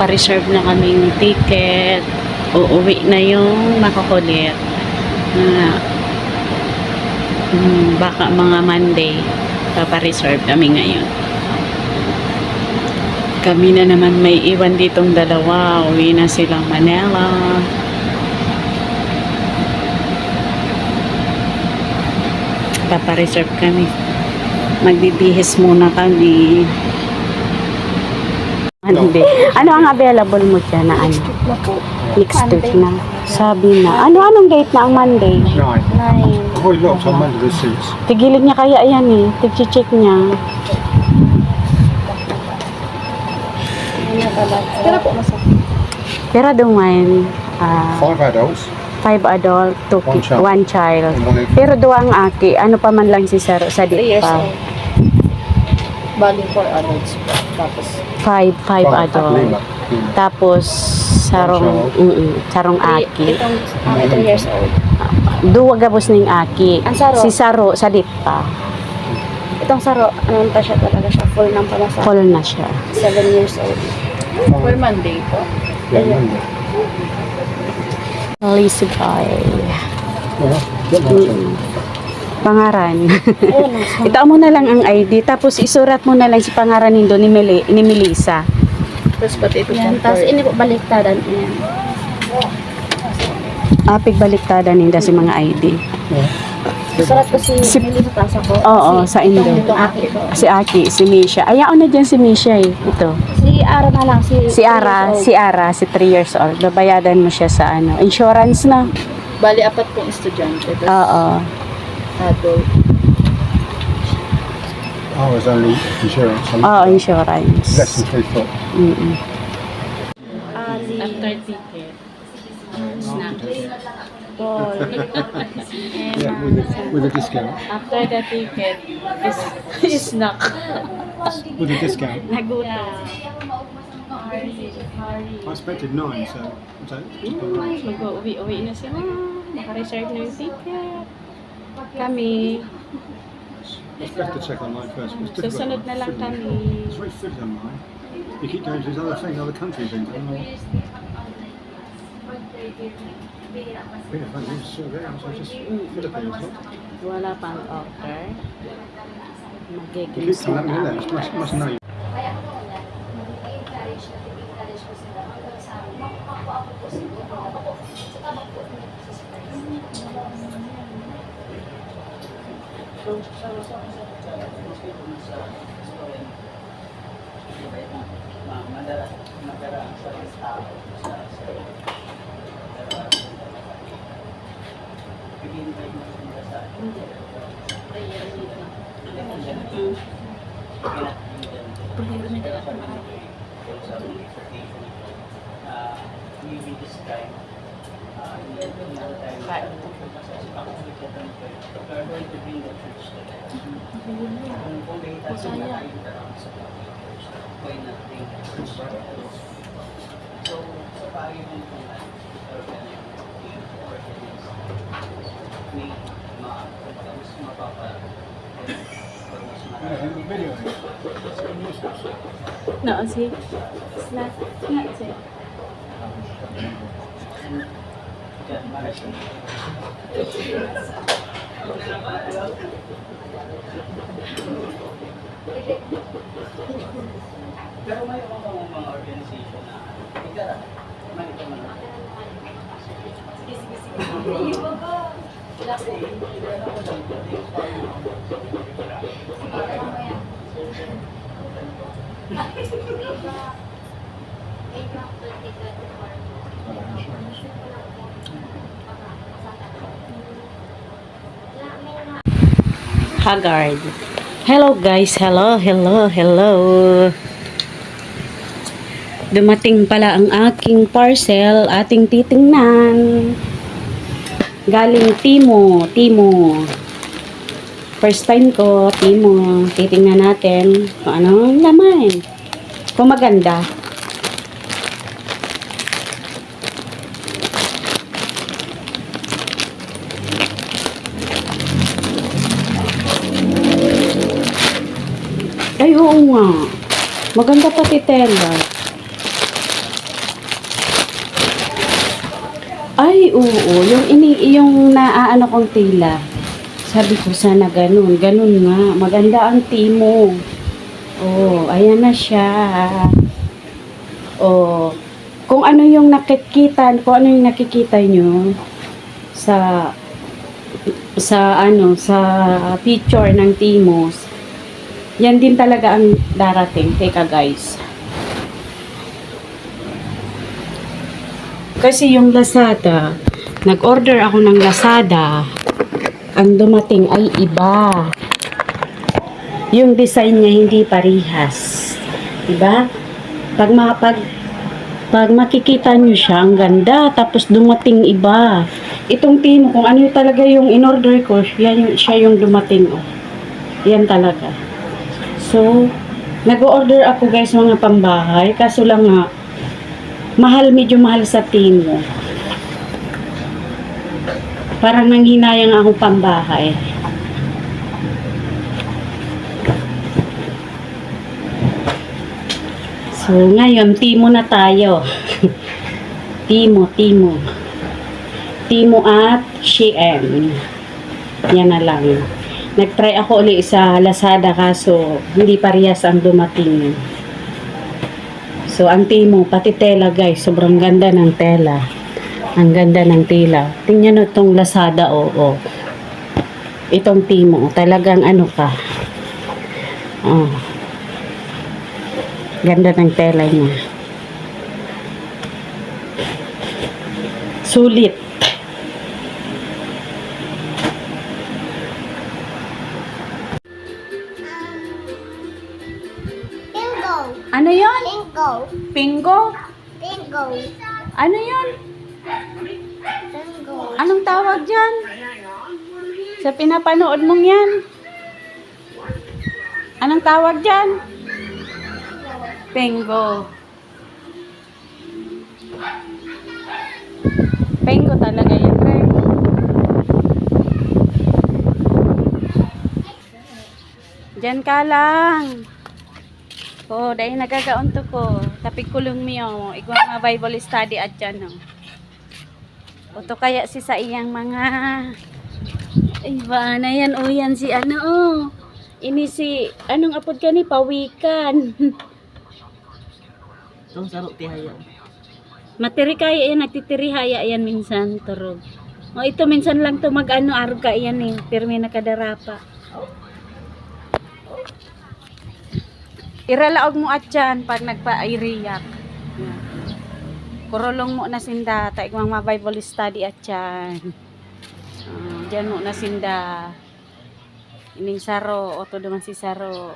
nagpapareserve na kaming ticket. Uuwi na yung makukulit. Baka mga Monday, papareserve kami ngayon. Kami na naman may iwan ditong dalawa. Uwi na silang Manila. Papareserve kami. Magbibihis muna kami. Monday. Ano ang available mo dyan na ano? Next week na. Sabi na. Anong date na ang Monday? 9. I've already looked on Monday the seats. Tigilid niya kaya yan eh. Tig-check niya. Pero dumain. 5 adults. 5 adult, 1 child. And 1 infant. Pero duwang aki, ano pa man lang si Saro sa 3 years pa. old. Bali 4 adults po. Tapos 5 adult. 5. Tapos sarong sarong aki. Itong 3 years old. Duwa gabos ning aki. Ang Saro. Si Saro sa pa. Itong Saro, ano pa siya talaga siya. Full ng pamasa. Full na siya. 7 years old. For Monday po. Yeah, Monday. Lisbay. Yeah, get my son. Pangaran. Ayun. Itaon mo na lang ang ID, tapos isurat mo na lang si pangaran nindo ni Melissa. Tapos pati ito. Yan. Tapos ini po baliktaran. Yan. Apig baliktada ninda si mga ID. Yeah. Surat ko si Melissa Tasa ko. Oo, sa Indo. Itong Aki ko. Si Aki, si Misha. Ayaw na dyan si Misha eh. Ito. Si Ara na lang. Si Ara, si 3 years old. Babayadan mo siya sa ano, insurance na. Bali, 4 pong estudyante. Tapos Oo. adult. I was only insurance. Oo, insurance. Less than 3 foot. After ticket, Yeah, with a discount. after the ticket, is snack. With a discount. Nagutom. I expected 9, so Mag-uwi na siya. Naka-reserve na yung ticket. Kami. it's best to check online first. It's difficult. Susunod na lang kami. It's very fiddly online. You keep going to these other things, other countries, and yeah, I just saw there. So just Philippines. Look. Wala pang offer. You Magiging keep coming sold up with out. that. Must know. No, si snack si. Pero may mga organization na manito man. Haggard. Hello guys, hello. Dumating pala ang aking parcel, ating titingnan. Galing Timo. First time ko, Timo. Titingnan natin kung ano ang laman. Kung maganda. Ay, oo nga. Maganda pati tela. Ay, oo. Yung naaano kong tila. Sabi ko sana ganun. Ganun nga. Maganda ang timo. Oh, ayan na siya. Oh, kung ano yung nakikita nyo sa picture ng Timos, yan din talaga ang darating. Teka guys. Kasi yung Lazada, nag-order ako ng Lazada, ang dumating ay iba. Yung design niya hindi parihas. Diba? Pag makikita niyo siya, ang ganda. Tapos dumating iba. Itong Timo, kung ano talaga yung in-order ko, siya yung dumating. Oh. Yan talaga. So, nag-order ako guys mga pambahay. Kaso lang nga, medyo mahal sa Timo. Parang nanghinayang ako pambahay. So, ngayon, Timo na tayo. Timo at Shein. Yan na lang. Nag-try ako ulit sa Lazada kaso hindi parehas ang dumating. So, ang Timo, pati tela guys, sobrang ganda ng tela. Ang ganda ng tela. Tingnan nyo itong Lazada, oo. Itong Timo, talagang ano ka. Oh. Ganda ng tela niya. Sulit. Bingo. Ano yon? Bingo. Pingo? Bingo. Ano yon? Bingo. Anong tawag dyan? Sa pinapanood mong yan? Anong tawag dyan? Pengo. Pengo talaga yan, Re. Diyan ka lang. Oh, dahil nagagaon to ko. Tapik kulong miyo. Igwang mga Bible study at dyan, no. Oto kaya si sa iyang mga... Iba na yan, oh, yan si ano, oh. Ini si... Anong apod ka ni? Pawikan. Itong saro tihaya. Matiri kaya yan, nagtitirihaya yan minsan, turog. O ito minsan lang to mag-ano, arog ka yan eh, pirmi na kadarapa. Iralaog mo at yan pag nagpa-iriyak. Kurulong mo na sinda, taigmang mga Bible study at yan. Diyan mo na sinda. Ining saro, o to naman si saro.